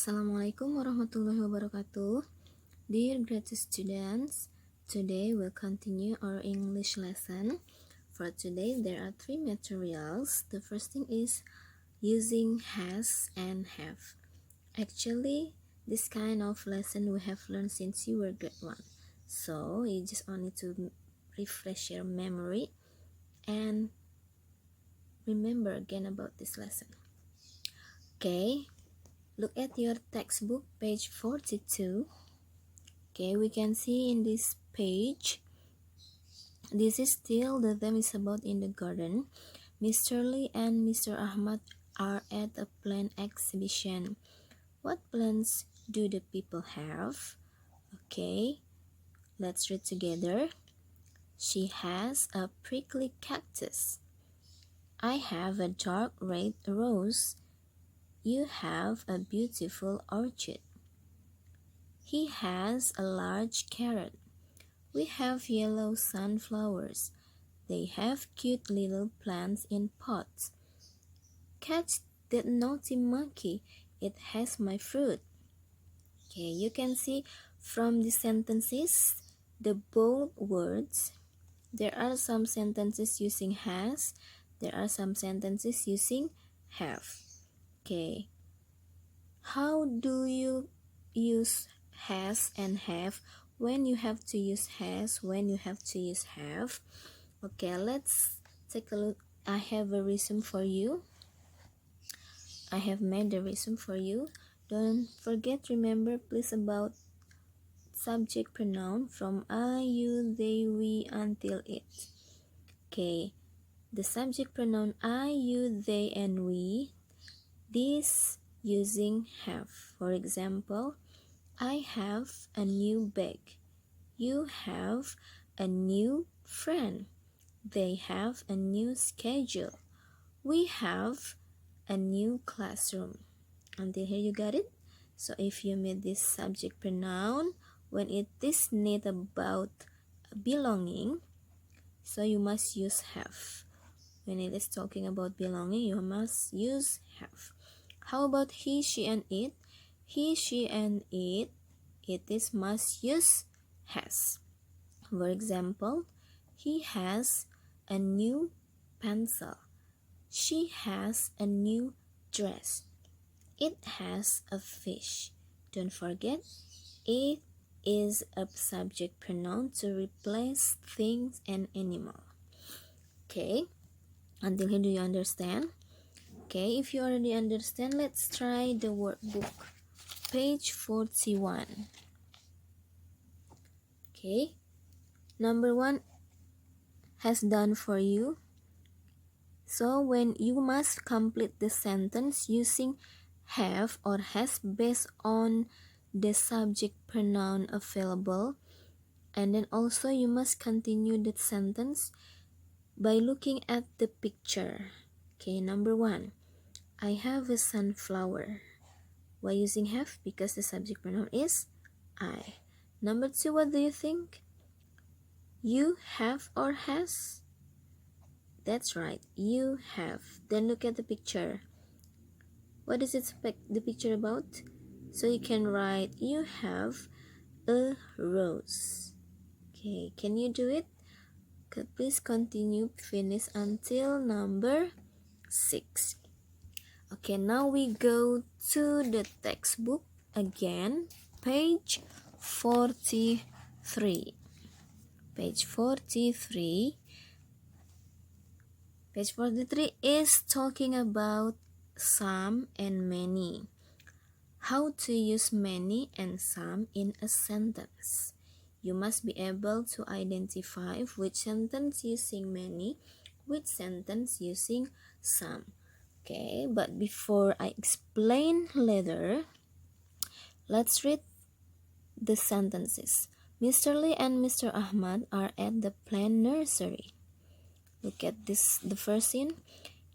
Assalamualaikum warahmatullahi wabarakatuh. Dear grade students, today we'll continue our English lesson. For today, there are three materials. The first thing is using has and have. Actually, this kind of lesson we have learned since you were grade 1. So, you just only to refresh your memory and remember again about this lesson. Okay, look at your textbook, page 42. Okay, we can see in this page, this is still the theme is about in the garden. Mr. Lee and Mr. Ahmad are at a plant exhibition. What plants do the people have? Okay, let's read together. She has a prickly cactus. I have a dark red rose. You have a beautiful orchid. He has a large carrot. We have yellow sunflowers. They have cute little plants in pots. Catch that naughty monkey. It has my fruit. Okay, you can see from the sentences, the bold words. There are some sentences using has. There are some sentences using have. Okay. How do you use has and have? When you have to use has, when you have to use have. Okay, let's take a look. I have a resume for you. I have made the resume for you. Don't forget, remember please about subject pronoun from I, you, they, we until it. Okay, the subject pronoun I, you, they, and we. This using have. For example, I have a new bag. You have a new friend. They have a new schedule. We have a new classroom. Until here you got it? So if you meet this subject pronoun, when it is need about belonging, so you must use have. When it is talking about belonging, you must use have. How about he, she, and it? He, she, and it is must use has. For example, he has a new pencil. She has a new dress. It has a fish. Don't forget, it is a subject pronoun to replace things and animal. Okay, until here do you understand? Okay, if you already understand, let's try the workbook. Page 41. Okay, number 1 has done for you. So when you must complete the sentence using have or has based on the subject pronoun available, and then also you must continue that sentence by looking at the picture. Okay, number 1, I have a sunflower. Why using have? Because the subject pronoun is I. Number 2, what do you think? You have or has? That's right, you have. Then look at the picture. What is it the picture about? So you can write, you have a rose. Okay, can you do it? Okay, please continue, finish until number 6. Okay, now we go to the textbook again, page 43. Page 43. Page 43 is talking about some and many. How to use many and some in a sentence. You must be able to identify which sentence using many, which sentence using some. Okay, but before I explain later, let's read the sentences. Mr. Lee and Mr. Ahmad are at the plant nursery. Look at this, the first scene.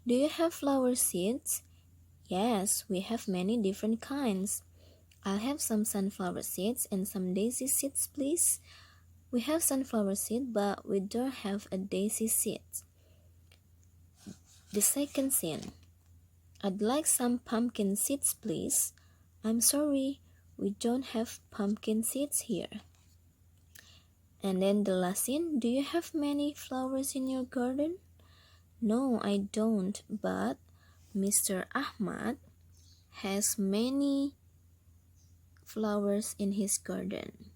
Do you have flower seeds? Yes, we have many different kinds. I'll have some sunflower seeds and some daisy seeds, please. We have sunflower seed, but we don't have a daisy seed. The second scene. I'd like some pumpkin seeds, please. I'm sorry, we don't have pumpkin seeds here. And then the last scene, do you have many flowers in your garden? No, I don't, but Mr. Ahmad has many flowers in his garden.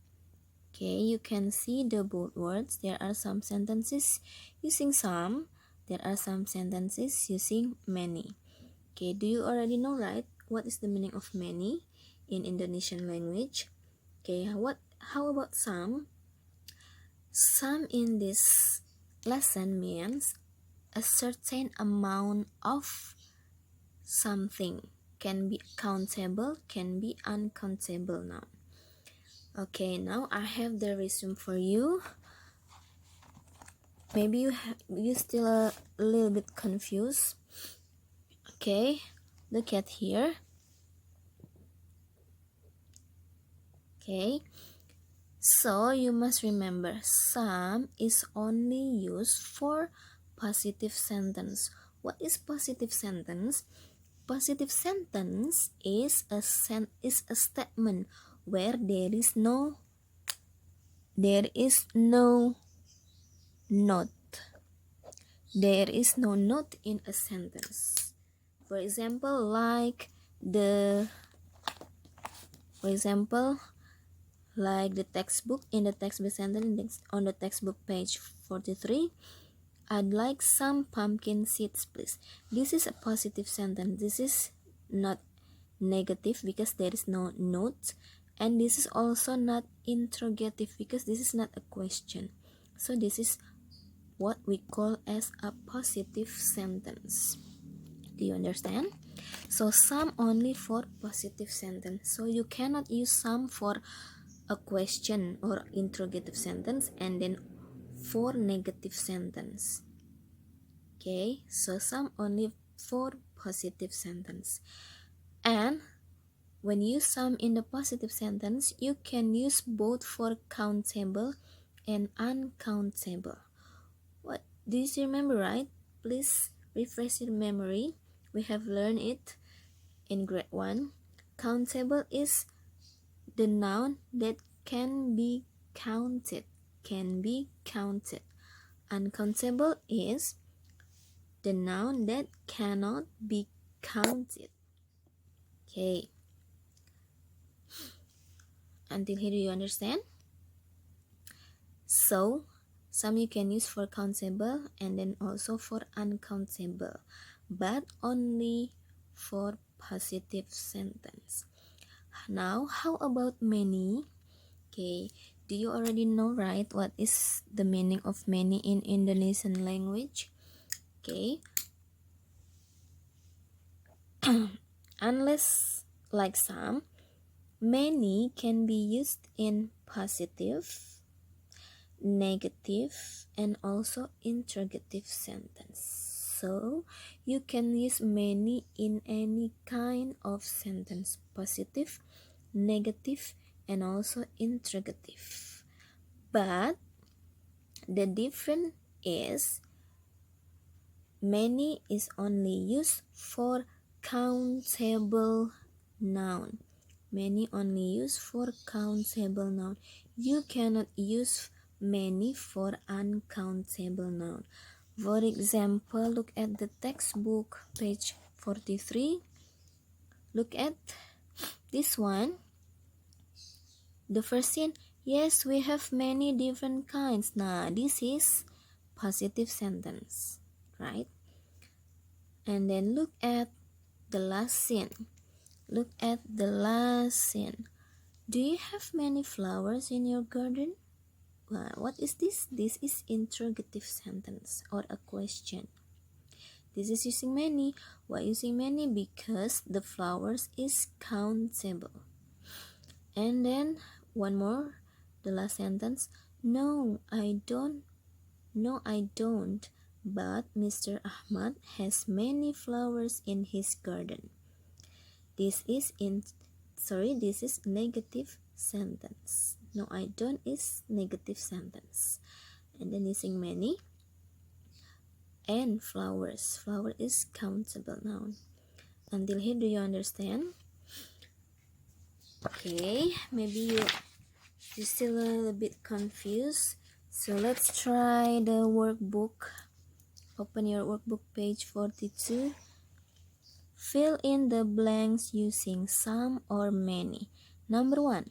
Okay, you can see the both words. There are some sentences using some. There are some sentences using many. Okay, do you already know, right? What is the meaning of many in Indonesian language? Okay, how about some? Some in this lesson means a certain amount of something. Can be countable, can be uncountable now. Okay, now I have the resume for you. Maybe you still a little bit confused. Okay, look at here. Okay, so you must remember some is only used for positive sentence. What is positive sentence? Positive sentence is a statement where there is no note. There is no note in a sentence. For example, like the textbook, in the textbook sentence on the textbook page 43, I'd like some pumpkin seeds, please. This is a positive sentence. This is not negative because there is no note, and this is also not interrogative because this is not a question. So this is what we call as a positive sentence. Do you understand? So some only for positive sentence. So you cannot use some for a question or interrogative sentence and then for negative sentence. Okay, so some only for positive sentence. And when you use some in the positive sentence, you can use both for countable and uncountable. What do you remember, right? Please refresh your memory. We have learned it in grade 1. Countable is the noun that can be counted. Uncountable is the noun that cannot be counted. Okay. Until here, do you understand? So, some you can use for countable and then also for uncountable, but only for positive sentence. Now, how about many? Okay, do you already know, right, what is the meaning of many in Indonesian language? Okay. Unless like some, many can be used in positive, negative, and also interrogative sentence. So you can use many in any kind of sentence, positive, negative, and also interrogative. But the difference is many is only used for countable noun. Many only used for countable noun. You cannot use many for uncountable noun. For example, look at the textbook, page 43. Look at this one. The first scene, yes, we have many different kinds. Nah, this is positive sentence, right? And then look at the last scene. Look at the last scene. Do you have many flowers in your garden? What is this? This is interrogative sentence or a question. This is using many. Why using many? Because the flowers is countable. And then one more, the last sentence. No, I don't. But Mr. Ahmad has many flowers in his garden. This is negative sentence. No, I don't is negative sentence. And then using many and flowers. Flower is countable noun. Until here, do you understand? Okay, maybe you're still a little bit confused. So let's try the workbook. Open your workbook, page 42. Fill in the blanks using some or many. Number 1.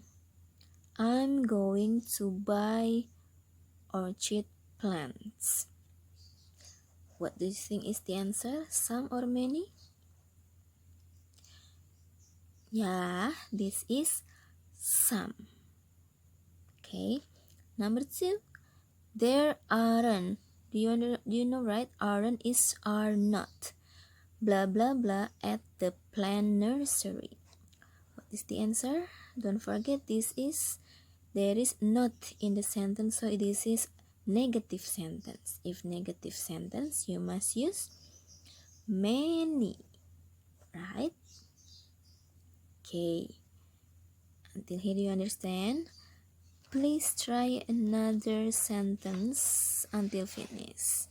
I'm going to buy orchid plants. What do you think is the answer? Some or many? Yeah, this is some. Okay. Number 2. There aren't. Do you know right? Aren't is are not. Blah blah blah at the plant nursery. What is the answer? Don't forget there is not in the sentence, so this is negative sentence. If negative sentence, you must use many, right? Okay. Until here, do you understand? Please try another sentence until finish.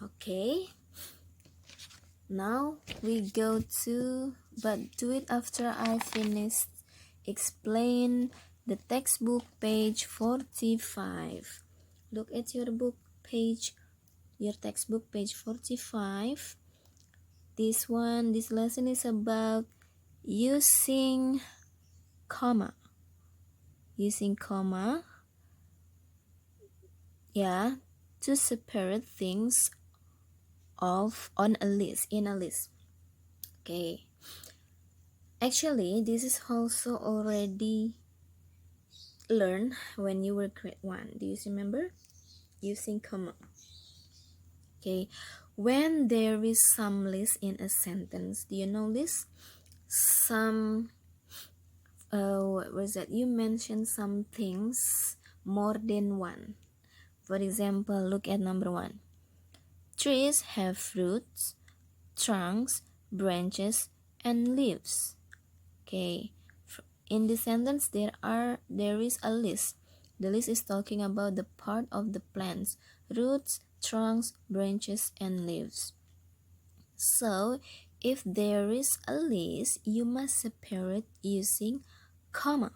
Okay. Now we go to, but do it after I finish explain the textbook page 45. Look at your book page, your textbook page 45. This lesson is about using comma. Using comma, yeah, to separate things off on a list, in a list. Okay. Actually, this is also already learned when you were grade 1. Do you remember? Using comma. Okay. When there is some list in a sentence, do you know this? Some, what was that? You mentioned some things more than one. For example, look at number 1. Trees have roots, trunks, branches, and leaves. Okay. In the sentence, there is a list. The list is talking about the part of the plants: roots, trunks, branches, and leaves. So, if there is a list, you must separate using comma.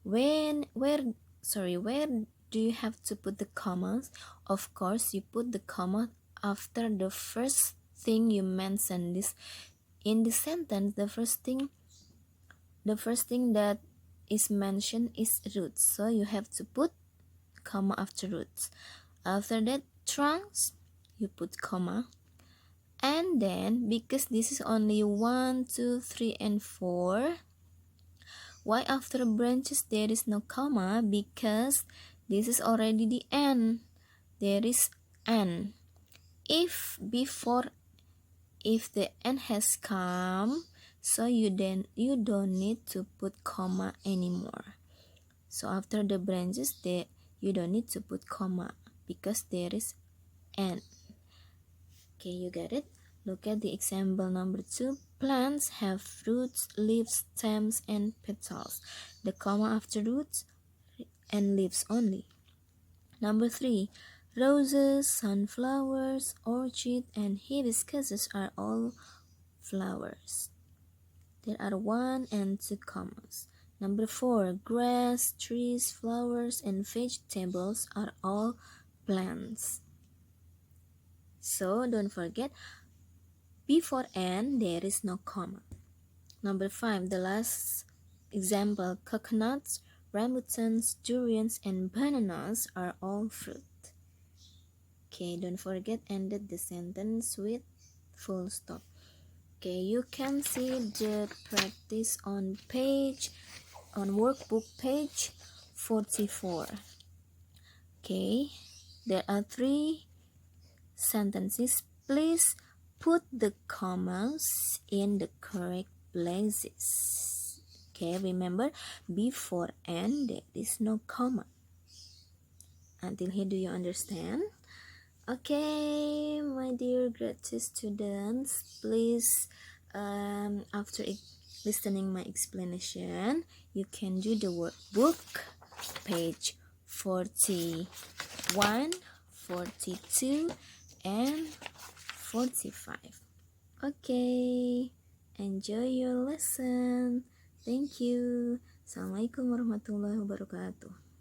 Where do you have to put the commas? Of course, you put the comma after the first thing you mentioned. This in the sentence, the first thing that is mentioned is roots, so you have to put comma after roots. After that, trunks, you put comma. And then, because this is only 1, 2, 3, and 4, why after branches there is no comma? Because this is already the end. There is n. If the n has come, so you don't need to put comma anymore. So after the branches, you don't need to put comma because there is n. Okay, you get it? Look at the example number 2. Plants have roots, leaves, stems, and petals. The comma after roots and leaves only. Number 3. Roses, sunflowers, orchid, and hibiscuses are all flowers. There are 1 and 2 commas. Number 4. Grass, trees, flowers, and vegetables are all plants. So don't forget, before n there is no comma. Number 5. The last example: coconuts, rambutans, durians, and bananas are all fruit. Okay, don't forget, ended the sentence with full stop. Okay, you can see the practice on workbook page 44. Okay, there are 3 sentences. Please put the commas in the correct places. Okay, remember, before n there is no comma. Until here, do you understand? Okay, my dear grade 2 students, please, after listening my explanation, you can do the workbook page 41, 42, and 45. Okay, enjoy your lesson. Thank you. Assalamualaikum warahmatullahi wabarakatuh.